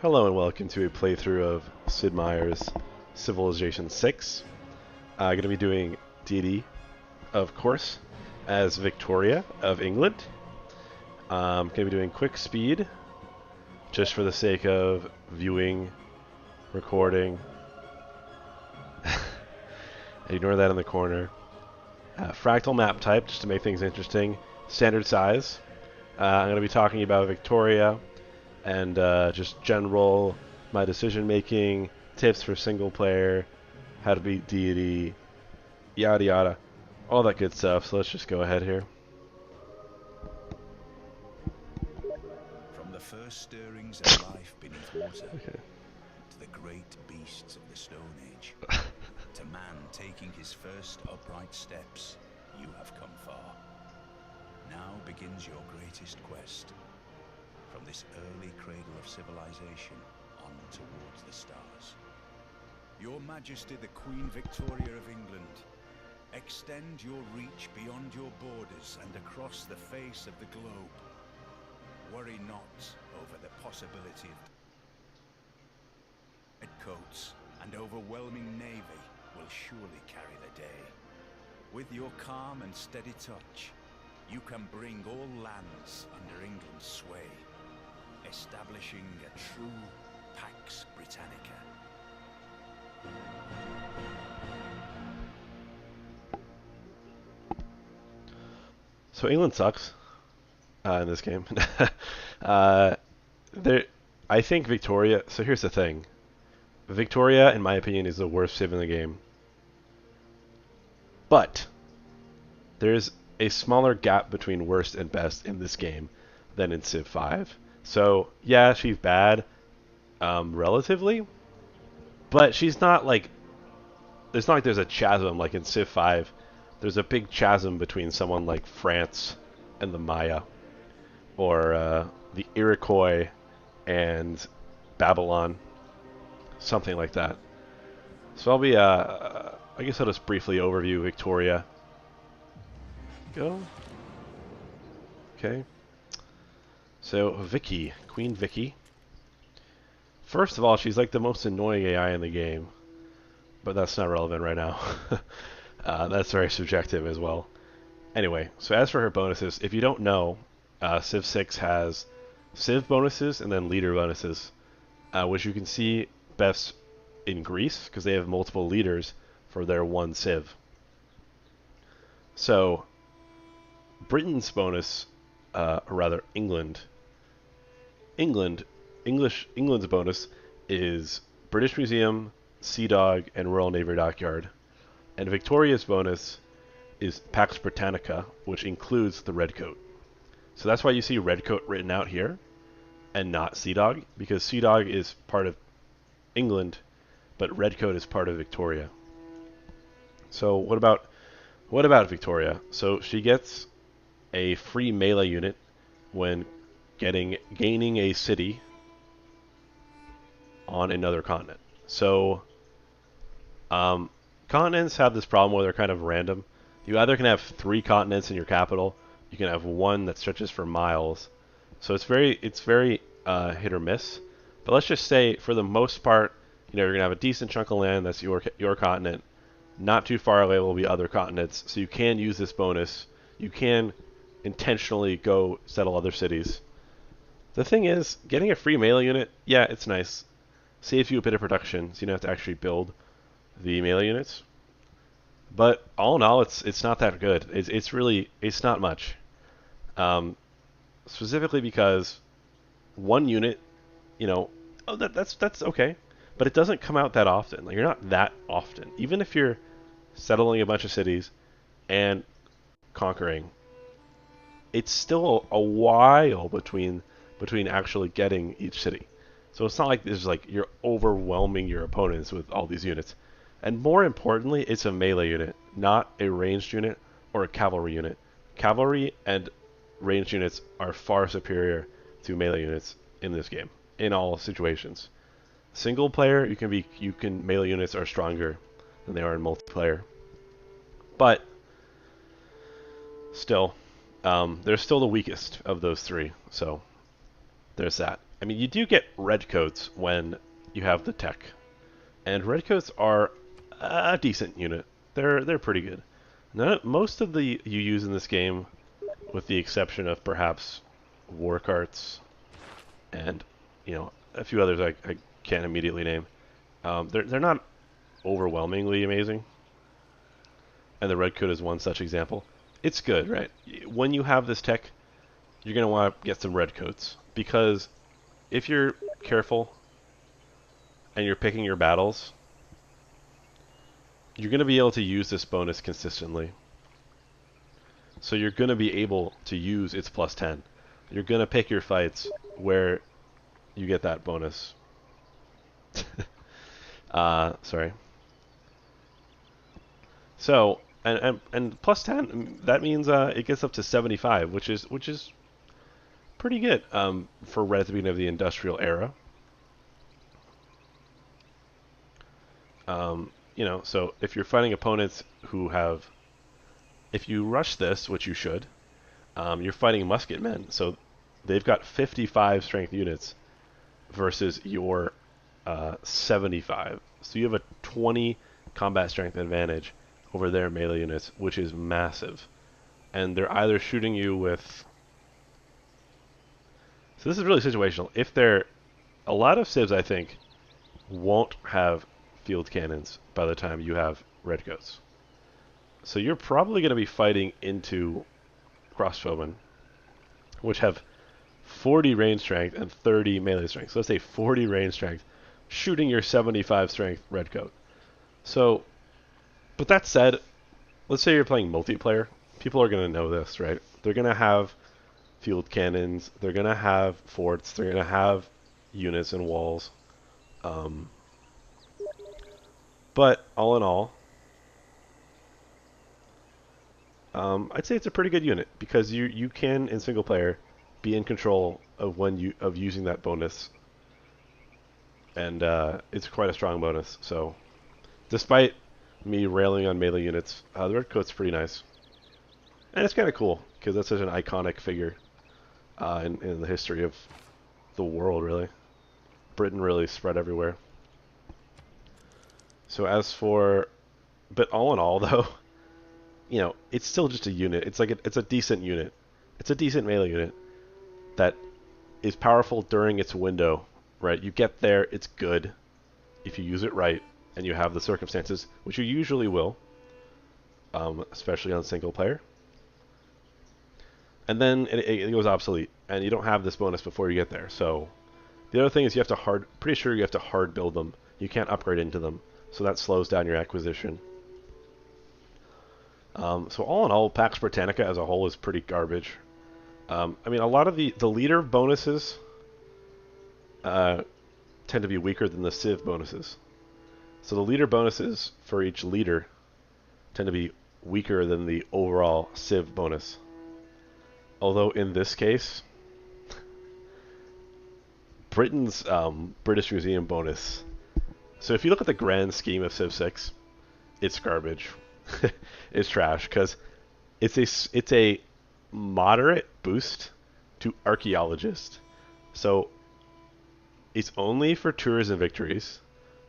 Hello and welcome to a playthrough of Sid Meier's Civilization 6. Going to be doing Deity, of course, as Victoria of England. Going to be doing quick speed, just for the sake of viewing, recording. Ignore that in the corner. Fractal map type, just to make things interesting. Standard size. I'm going to be talking about Victoria and just general my decision making, tips for single player, how to beat Deity, yada yada, all that good stuff. So let's just go ahead here. From the first stirrings of life beneath water to the great beasts of the Stone Age, to man taking his first upright steps, you have come far. Now begins your greatest quest. From this early cradle of civilization on towards the stars. Your Majesty the Queen Victoria of England, extend your reach beyond your borders and across the face of the globe. Worry not over the possibility of redcoats and overwhelming navy will surely carry the day. With your calm and steady touch, you can bring all lands under England's sway, establishing a true Pax Britannica. So England sucks in this game. I think Victoria. So here's the thing: Victoria, in my opinion, is the worst civ in the game. But there's a smaller gap between worst and best in this game than in Civ 5. So yeah, she's bad, relatively, but she's not like. It's not like there's a chasm like in Civ 5. There's a big chasm between someone like France and the Maya, or the Iroquois and Babylon, something like that. So I'll be, I guess I'll just briefly overview Victoria. Go. Okay. So Vicky, Queen Vicky. First of all, she's like the most annoying AI in the game, but that's not relevant right now. That's very subjective as well. Anyway, so as for her bonuses, if you don't know, Civ 6 has Civ bonuses and then leader bonuses, which you can see best in Greece because they have multiple leaders for their one Civ. So Britain's bonus, or rather England's bonus is British Museum, Sea Dog, and Royal Navy Dockyard. And Victoria's bonus is Pax Britannica, which includes the Redcoat. So that's why you see Redcoat written out here and not Sea Dog, because Sea Dog is part of England, but Redcoat is part of Victoria. So what about Victoria? So she gets a free melee unit when gaining a city on another continent. So continents have this problem where they're kind of random. You either can have 3 continents in your capital, you can have one that stretches for miles. So it's very hit or miss. But let's just say for the most part, you're gonna have a decent chunk of land that's your continent. Not too far away will be other continents, so you can use this bonus. You can intentionally go settle other cities. The thing is, getting a free melee unit, yeah, it's nice. Saves you a bit of production, so you don't have to actually build the melee units. But all in all, it's not that good. It's not much. Specifically because one unit, that's okay, but it doesn't come out that often. Like, you're not that often, even if you're settling a bunch of cities and conquering. It's still a while between actually getting each city. So it's not like you're overwhelming your opponents with all these units. And more importantly, it's a melee unit, not a ranged unit or a cavalry unit. Cavalry and ranged units are far superior to melee units in this game, in all situations. Single player, melee units are stronger than they are in multiplayer. But still, they're still the weakest of those 3. So there's that. I mean, you do get redcoats when you have the tech, and redcoats are a decent unit. They're pretty good. Most of the you use in this game, with the exception of perhaps war carts and a few others I can't immediately name. They're not overwhelmingly amazing, and the redcoat is one such example. It's good, right? When you have this tech, you're gonna want to get some redcoats because if you're careful and you're picking your battles, you're going to be able to use this bonus consistently. So you're going to be able to use its plus 10. You're going to pick your fights where you get that bonus. Sorry. So, and plus 10, that means it gets up to 75, which is pretty good for right at the beginning of the industrial era. So if you're fighting opponents who have, if you rush this, which you should, you're fighting musketmen, so they've got 55 strength units versus your 75. So you have a 20 combat strength advantage over their melee units, which is massive. And they're either shooting you with... So this is really situational. If they're... A lot of civs, I think, won't have field cannons by the time you have redcoats. So you're probably going to be fighting into crossbowmen, which have 40 range strength and 30 melee strength. So let's say 40 range strength, shooting your 75 strength redcoat. So, but that said, let's say you're playing multiplayer. People are going to know this, right? They're going to have field cannons. They're going to have forts. They're going to have units and walls. But all in all, I'd say it's a pretty good unit because you can in single player be in control of using that bonus, and it's quite a strong bonus. So, despite me railing on melee units, the redcoat's pretty nice, and it's kind of cool because that's such an iconic figure in the history of the world. Really, Britain really spread everywhere. So as for, but all in all though, it's still just a unit. It's like it's a decent unit. It's a decent melee unit that is powerful during its window, right? You get there, it's good if you use it right and you have the circumstances, which you usually will, especially on single player. And then it goes obsolete, and you don't have this bonus before you get there. So the other thing is you have to pretty sure you have to hard build them. You can't upgrade into them, so that slows down your acquisition. So all in all, Pax Britannica as a whole is pretty garbage. I mean, a lot of the leader bonuses tend to be weaker than the Civ bonuses. So the leader bonuses for each leader tend to be weaker than the overall Civ bonus. Although in this case, Britain's British Museum bonus. So if you look at the grand scheme of Civ 6, it's garbage. It's trash because it's a moderate boost to archaeologist. So it's only for tourism victories.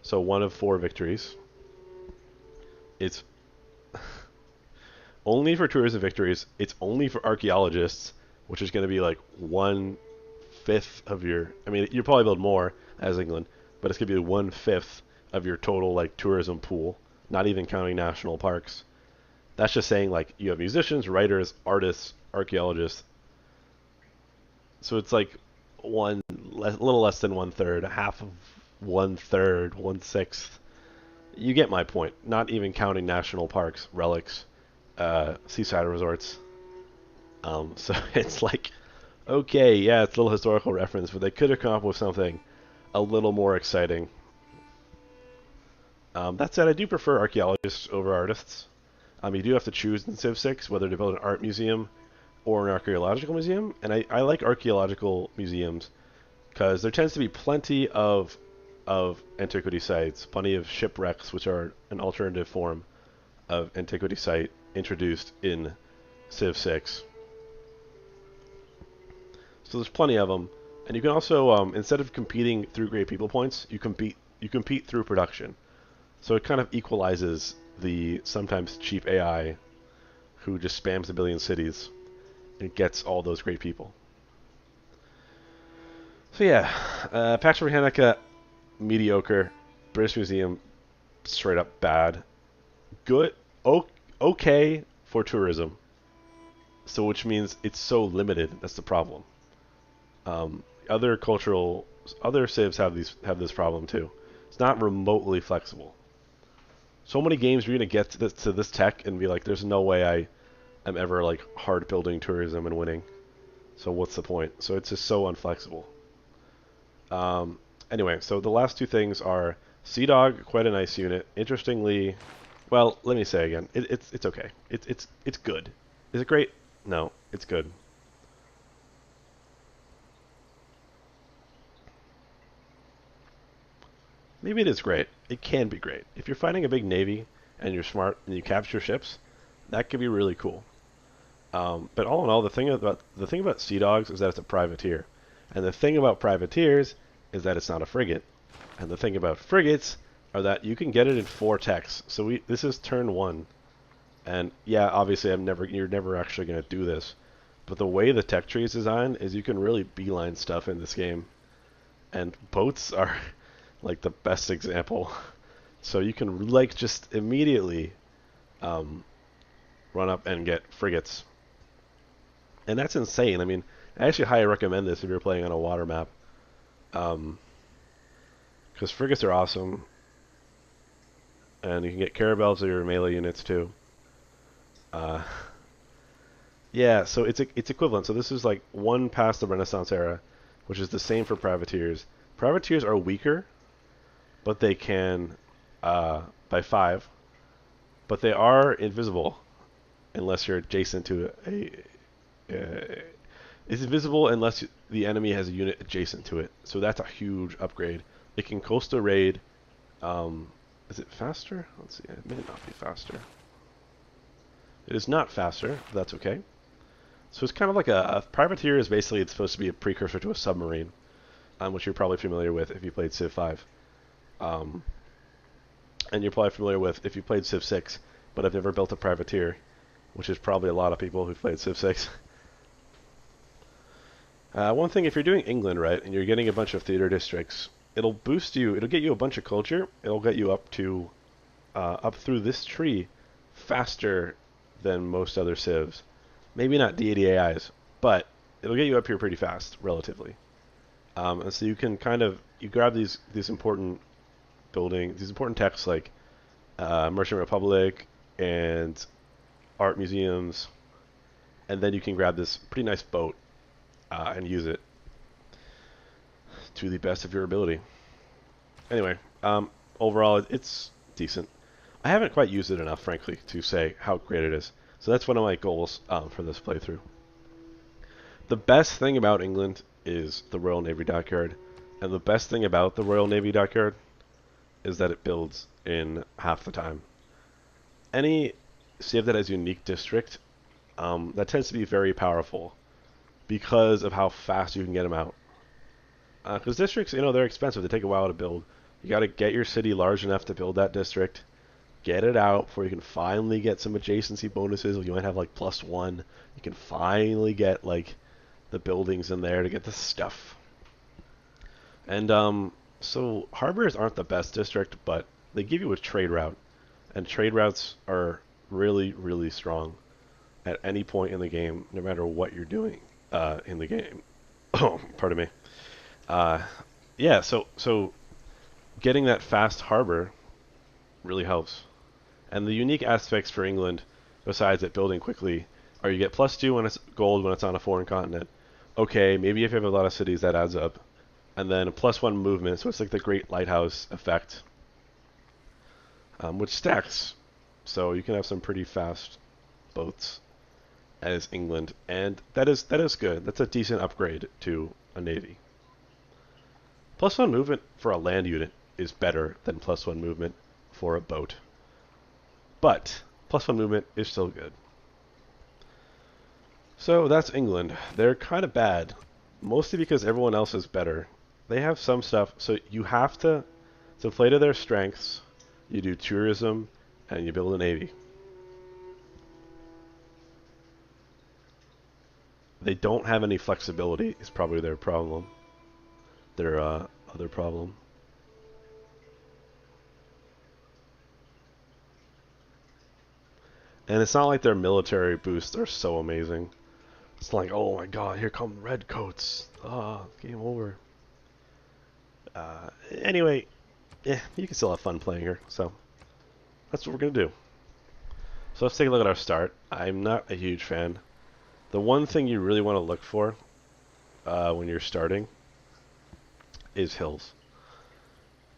So 1 of 4 victories. It's only for tourism victories. It's only for archaeologists, which is going to be like 1/5 of your. I mean, you probably build more as England, but it's going to be 1/5 of your total like tourism pool. Not even counting national parks. That's just saying like you have musicians, writers, artists, archaeologists. So it's like a little less than 1/3, half of 1/3, 1/6. You get my point. Not even counting national parks, relics, seaside resorts. So it's like, okay, yeah, it's a little historical reference, but they could have come up with something a little more exciting. That said, I do prefer archaeologists over artists. You do have to choose in Civ 6 whether to build an art museum or an archaeological museum, and I like archaeological museums because there tends to be plenty of antiquity sites, plenty of shipwrecks, which are an alternative form of antiquity site introduced in Civ 6. So there's plenty of them, And you can also, instead of competing through great people points, you compete through production. So it kind of equalizes the sometimes cheap AI who just spams a billion cities and gets all those great people. So yeah, Pax Britannica, mediocre. British Museum, straight up bad. Good, okay for tourism. So which means it's so limited. That's the problem. Um, other civs have this problem too. It's not remotely flexible. So many games you're gonna get to this tech and be like, there's no way I am ever like hard building tourism and winning. So what's the point? So it's just so unflexible. Um, anyway, so the last two things are Sea Dog, quite a nice unit. Interestingly, well, let me say again, it's okay. It's good. Is it great? No, it's good. Maybe it is great. It can be great. If you're fighting a big navy and you're smart and you capture ships, that could be really cool. But all in all, the thing about Sea Dogs is that it's a privateer, and the thing about privateers is that it's not a frigate, and the thing about frigates are that you can get it in 4 techs. So this is turn 1, and yeah, obviously you're never actually going to do this, but the way the tech tree is designed is you can really beeline stuff in this game, and boats are like the best example. So you can like just immediately um, run up and get frigates. And that's insane. I mean, I actually highly recommend this if you're playing on a water map. Because frigates are awesome. And you can get caravels of your melee units too. Uh, yeah, so it's equivalent. So this is like one past the Renaissance era, which is the same for privateers. Privateers are weaker, but they can, by 5, but they are invisible unless you're adjacent to it's invisible unless the enemy has a unit adjacent to it. So that's a huge upgrade. It can coastal raid. Is it faster? Let's see. It may not be faster. It is not faster. But that's okay. So it's kind of like a privateer is basically it's supposed to be a precursor to a submarine, which you're probably familiar with if you played Civ 5. Um, and you're probably familiar with if you played Civ 6, but have never built a privateer, which is probably a lot of people who've played Civ 6. One thing, if you're doing England right, and you're getting a bunch of theater districts, it'll boost you. It'll get you a bunch of culture. It'll get you up through this tree faster than most other civs. Maybe not Deity AIs, but it'll get you up here pretty fast, relatively. And so you can you grab these important buildings, these important texts like Merchant Republic and art museums, and then you can grab this pretty nice boat and use it to the best of your ability. Anyway, overall, it's decent. I haven't quite used it enough, frankly, to say how great it is. So that's one of my goals for this playthrough. The best thing about England is the Royal Navy Dockyard, and the best thing about the Royal Navy Dockyard is that it builds in half the time. Any civ that has unique district, that tends to be very powerful because of how fast you can get them out. Because districts, they're expensive. They take a while to build. You got to get your city large enough to build that district. Get it out before you can finally get some adjacency bonuses. You might have like +1. You can finally get like the buildings in there to get the stuff. And so harbors aren't the best district, but they give you a trade route, and trade routes are really, really strong at any point in the game, no matter what you're doing in the game. Oh, pardon me. Yeah, so getting that fast harbor really helps. And the unique aspects for England, besides it building quickly, are you get +2 when it's gold when it's on a foreign continent. Okay, maybe if you have a lot of cities that adds up. And then a +1 movement, so it's like the Great Lighthouse effect, which stacks. So you can have some pretty fast boats as England, and that is good. That's a decent upgrade to a navy. +1 movement for a land unit is better than +1 movement for a boat. But +1 movement is still good. So that's England. They're kind of bad. mostly because everyone else is better. They have some stuff, so you have to play to their strengths. You do tourism, and you build a navy. They don't have any flexibility. Is probably their problem. Their other problem. And it's not like their military boosts are so amazing. It's like, oh my god, here come redcoats. Ah, game over. Anyway, yeah, you can still have fun playing her. So that's what we're gonna do. So let's take a look at our start. I'm not a huge fan. The one thing you really want to look for when you're starting is hills.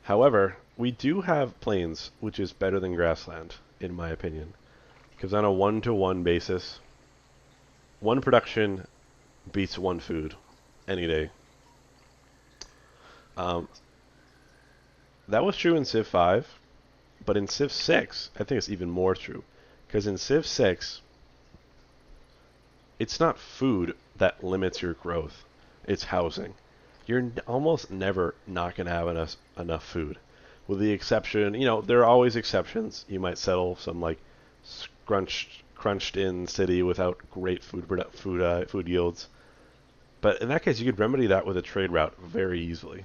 However, we do have plains, which is better than grassland, in my opinion. Because on a one-to-one basis, one production beats one food any day. Um, that was true in Civ 5, but in Civ 6, I think it's even more true. Because in Civ 6, it's not food that limits your growth, it's housing. You're almost never not going to have enough food. With the exception, there are always exceptions. You might settle some like crunched in city without great food yields. But in that case, you could remedy that with a trade route very easily.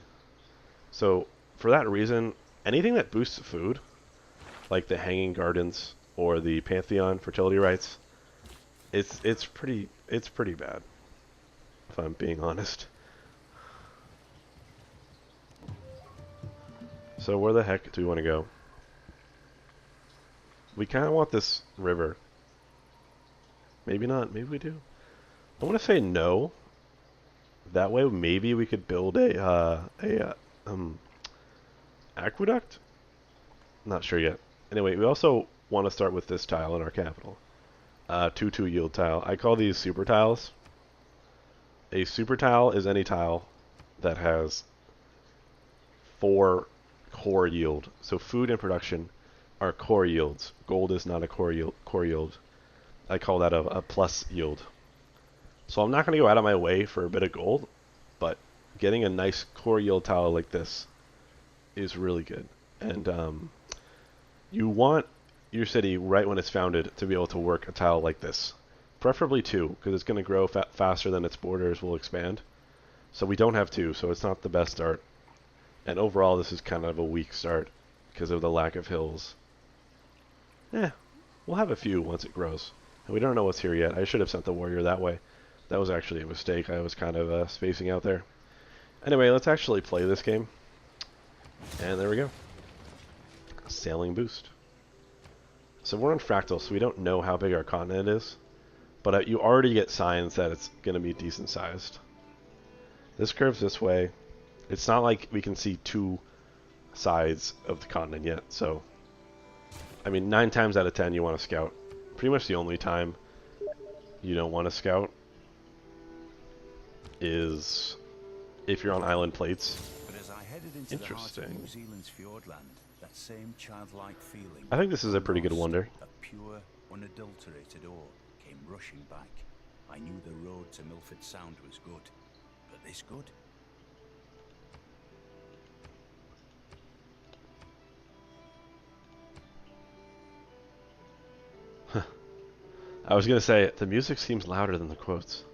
So for that reason, anything that boosts food, like the Hanging Gardens or the Pantheon fertility rights, it's pretty bad, if I'm being honest. So where the heck do we want to go? We kind of want this river. Maybe not. Maybe we do. I want to say no. That way, maybe we could build a aqueduct. Not sure yet. Anyway, we also want to start with this tile in our capital. 2-2 yield tile. I call these super tiles. A super tile is any tile that has 4 core yield. So food and production are core yields. Gold is not a core yield. I call that a plus yield. So I'm not going to go out of my way for a bit of gold, but getting a nice core yield tile like this is really good. And you want your city, right when it's founded, to be able to work a tile like this. Preferably 2, because it's going to grow faster than its borders will expand. So we don't have 2, so it's not the best start. And overall, this is kind of a weak start because of the lack of hills. We'll have a few once it grows. And we don't know what's here yet. I should have sent the warrior that way. That was actually a mistake. I was kind of spacing out there. Anyway, let's actually play this game. And there we go. Sailing boost. So we're on Fractal, so we don't know how big our continent is. But you already get signs that it's going to be decent sized. This curves this way. It's not like we can see 2 sides of the continent yet. So, I mean, 9 times out of 10 you want to scout. Pretty much the only time you don't want to scout is if you're on island plates. But as I headed into Interesting. the heart of New Zealand's fjordland, that same childlike feeling, I think this is a pretty good wonder. a pure, unadulterated awe came rushing back. I knew the road to Milford Sound was good, but this good? I was gonna say the music seems louder than the quotes,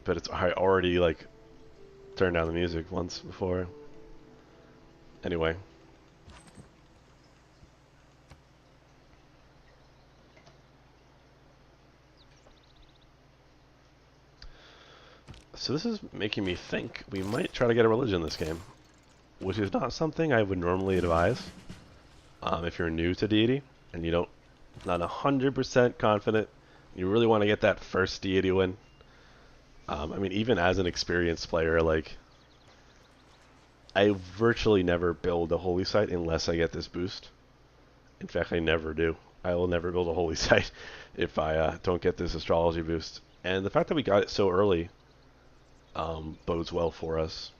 but I already like turned down the music once before. Anyway, so this is making me think we might try to get a religion in this game, which is not something I would normally advise. If you're new to Deity and you don't not 100% confident, you really want to get that first Deity win. I mean, even as an experienced player, like, I virtually never build a holy site unless I get this boost. In fact, I never do. I will never build a holy site if I don't get this astrology boost. And the fact that we got it so early bodes well for us.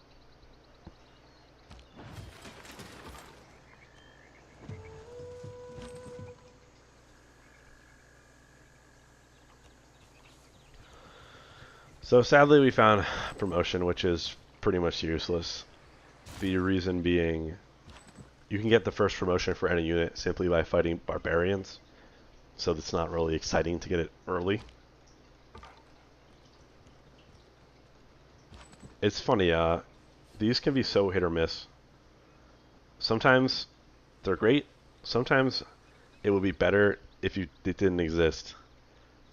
So sadly we found promotion, which is pretty much useless. The reason being, you can get the first promotion for any unit simply by fighting barbarians. So it's not really exciting to get it early. It's funny, these can be so hit or miss. Sometimes they're great. Sometimes it would be better if it didn't exist.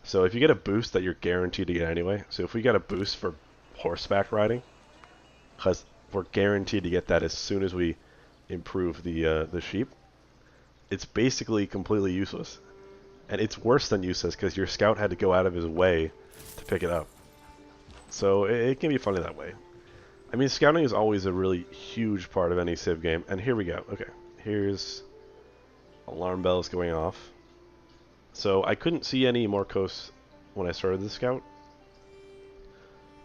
So if you get a boost that you're guaranteed to get anyway. So if we get a boost for horseback riding, because we're guaranteed to get that as soon as we improve the sheep, it's basically completely useless. And it's worse than useless because your scout had to go out of his way to pick it up. So it can be funny that way. I mean, scouting is always a really huge part of any Civ game. And here we go. Okay, here's alarm bells going off. So I couldn't see any more coasts when I started the scout.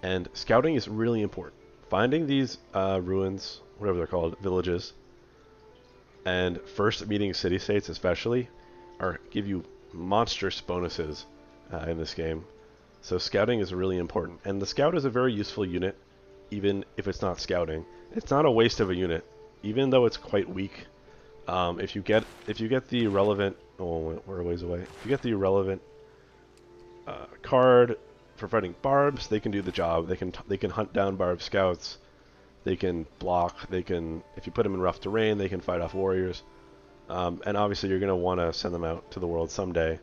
And scouting is really important. Finding these ruins, whatever they're called, villages, and first meeting city-states especially, give you monstrous bonuses in this game. So scouting is really important. And the scout is a very useful unit, even if it's not scouting. It's not a waste of a unit, even though it's quite weak. If you get the relevant, oh, we're a ways away. If you get the relevant card for fighting barbs, they can do the job. They can hunt down barb scouts. They can block. They can, if you put them in rough terrain, they can fight off warriors. And obviously, you're gonna want to send them out to the world someday.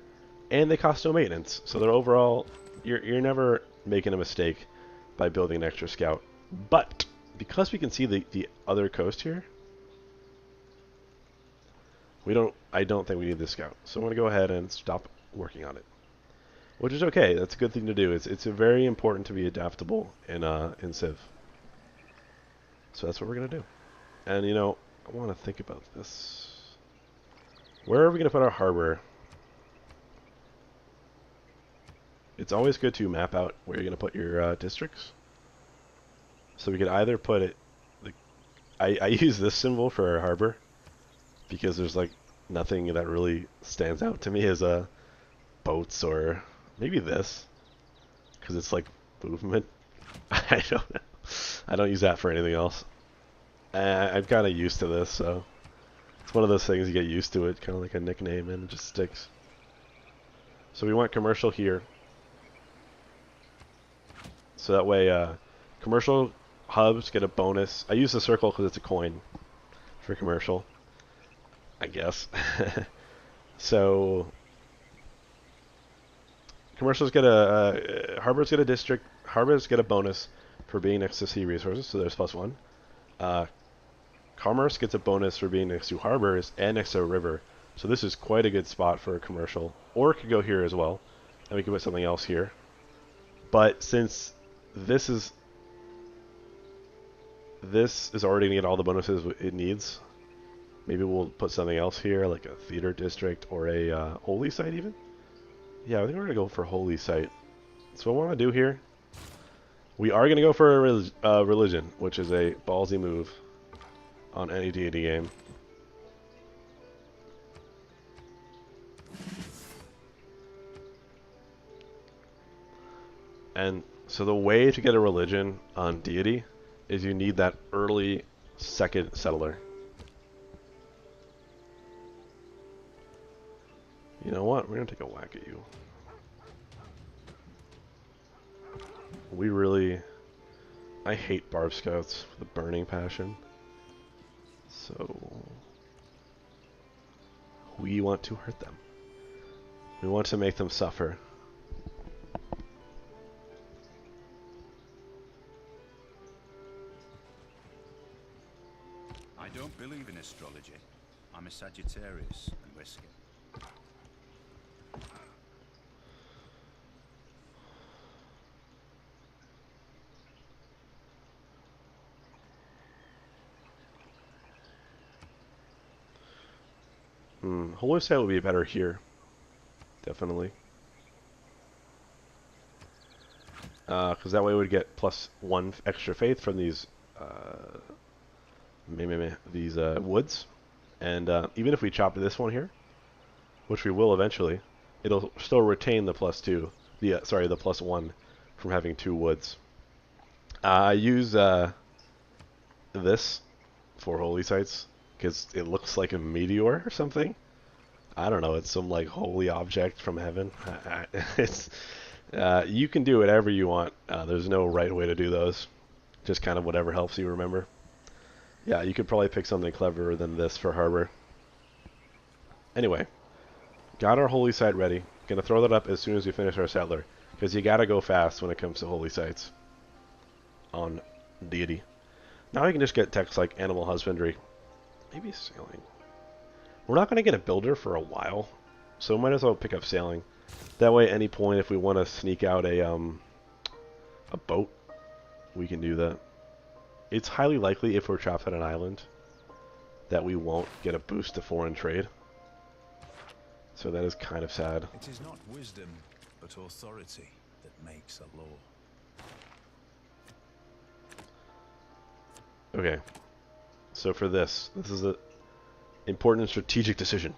And they cost no maintenance, so they're overall, you're never making a mistake by building an extra scout. But because we can see the other coast here, I don't think we need this scout. So I'm going to go ahead and stop working on it. Which is okay. That's a good thing to do. It's very important to be adaptable in Civ. So that's what we're going to do. And you know, I want to think about this. Where are we going to put our harbor? It's always good to map out where you're going to put your districts. So we could either put it, I use this symbol for our harbor because there's like nothing that really stands out to me as boats, or maybe this because it's like movement. I don't know. I don't use that for anything else. I'm kind of used to this, so it's one of those things you get used to it, kind of like a nickname, and it just sticks. So we want commercial here. So that way, commercial hubs get a bonus. I use the circle because it's a coin for commercial, I guess. So commercials get harbors get a district. Harbors get a bonus for being next to sea resources, so there's +1. Commerce gets a bonus for being next to harbors and next to a river. So this is quite a good spot for a commercial. Or it could go here as well, and we could put something else here. But since this is already going to get all the bonuses it needs, maybe we'll put something else here, like a theater district or a holy site even. Yeah, I think we're going to go for holy site. So what I want to do here, we are going to go for a religion, which is a ballsy move on any Deity game. And so the way to get a religion on Deity is you need that early second settler. You know what? We're going to take a whack at you. I hate barb scouts with a burning passion. So we want to hurt them. We want to make them suffer. I don't believe in astrology. I'm a Sagittarius and whiskey. Holy site would be better here. Definitely. Because that way we would get +1 extra faith from these woods. And even if we chop this one here, which we will eventually, it'll still retain the +2. The +1 from having 2 woods. I use this for holy sites because it looks like a meteor or something. I don't know. It's some like holy object from heaven. It's you can do whatever you want. There's no right way to do those. Just kind of whatever helps you remember. Yeah, you could probably pick something cleverer than this for harbor. Anyway, got our holy site ready. Gonna throw that up as soon as we finish our settler, because you gotta go fast when it comes to holy sites on Deity. Now we can just get techs like animal husbandry, maybe sailing. We're not gonna get a builder for a while, so might as well pick up sailing. That way, at any point, if we want to sneak out a boat, we can do that. It's highly likely if we're trapped on an island that we won't get a boost to foreign trade. So that is kind of sad. It is not wisdom, but authority that makes a law. Okay. So for this is an important strategic decision.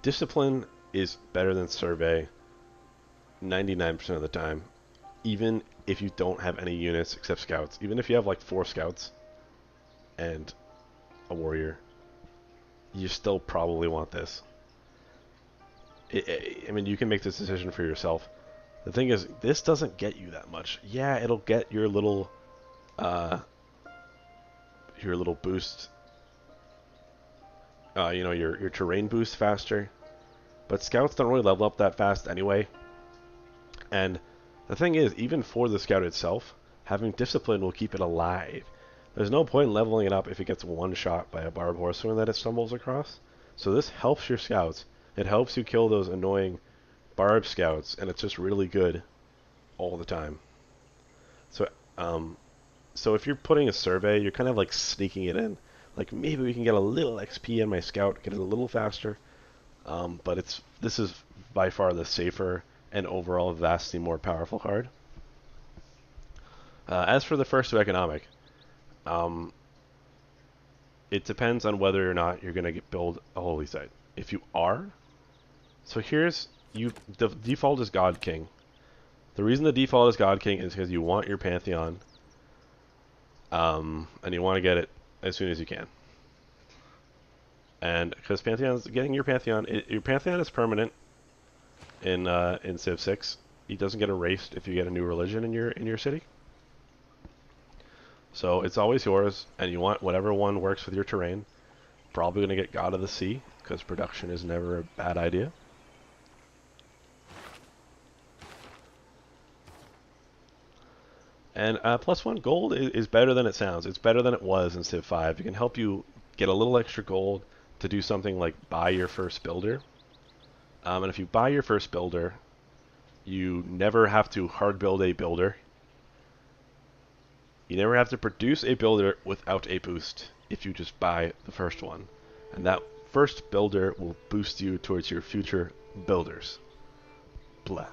Discipline is better than survey 99% of the time. Even if you don't have any units except scouts. Even if you have like 4 scouts and a warrior, you still probably want this. I mean, you can make this decision for yourself. The thing is, this doesn't get you that much. Yeah, it'll get your little boost. You know, your terrain boost faster. But scouts don't really level up that fast anyway. And the thing is, even for the scout itself, having discipline will keep it alive. There's no point in leveling it up if it gets one shot by a barbed horseman that it stumbles across. So this helps your scouts. It helps you kill those annoying barbed scouts, and it's just really good all the time. So if you're putting a survey, you're kind of like sneaking it in. Like maybe we can get a little XP in my scout, get it a little faster. But this is by far the safer and overall vastly more powerful card. As for the first to economic, it depends on whether or not you're going to build a holy site. If you are, so the default is God King. The reason the default is God King is because you want your Pantheon, and you want to get it as soon as you can. And because getting your Pantheon is permanent in Civ 6. It doesn't get erased if you get a new religion in your city. So it's always yours, and you want whatever one works with your terrain. Probably going to get God of the Sea, because production is never a bad idea. And +1 gold is better than it sounds. It's better than it was in Civ 5. It can help you get a little extra gold to do something like buy your first builder. And if you buy your first builder, you never have to hard build a builder. You never have to produce a builder without a boost if you just buy the first one. And that first builder will boost you towards your future builders. Blah.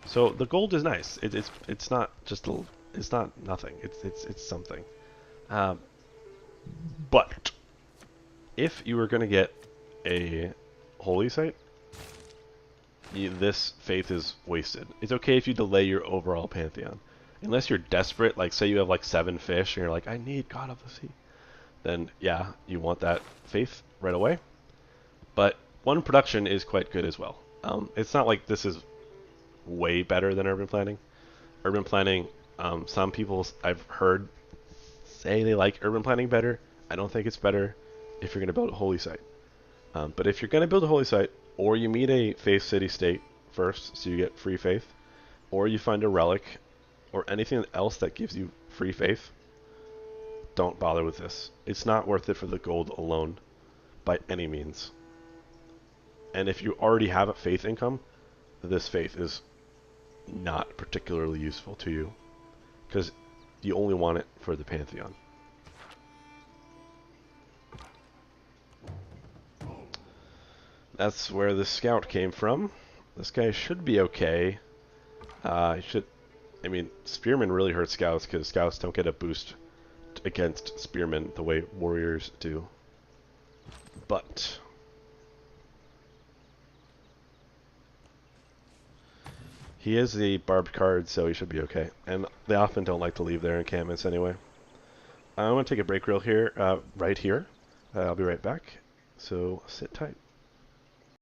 So the gold is nice. It's not just it's not nothing. It's something. But if you were going to get a holy site, this faith is wasted. It's okay if you delay your overall Pantheon. Unless you're desperate, like say you have like 7 fish and you're like, I need God of the Sea. Then yeah, you want that faith right away. But 1 production is quite good as well. It's not like this is way better than urban planning. Urban planning, some people I've heard say they like urban planning better. I don't think it's better if you're going to build a holy site. But if you're going to build a holy site, or you meet a faith city state first, so you get free faith, or you find a relic, or anything else that gives you free faith, don't bother with this. It's not worth it for the gold alone, by any means. And if you already have a faith income, this faith is not particularly useful to you, because you only want it for the Pantheon. That's where the scout came from. This guy should be okay. I mean, spearmen really hurt scouts because scouts don't get a boost against spearmen the way warriors do. But He is the barbed card, so he should be okay. And they often don't like to leave their encampments anyway. I'm going to take a break right here. I'll be right back. So sit tight.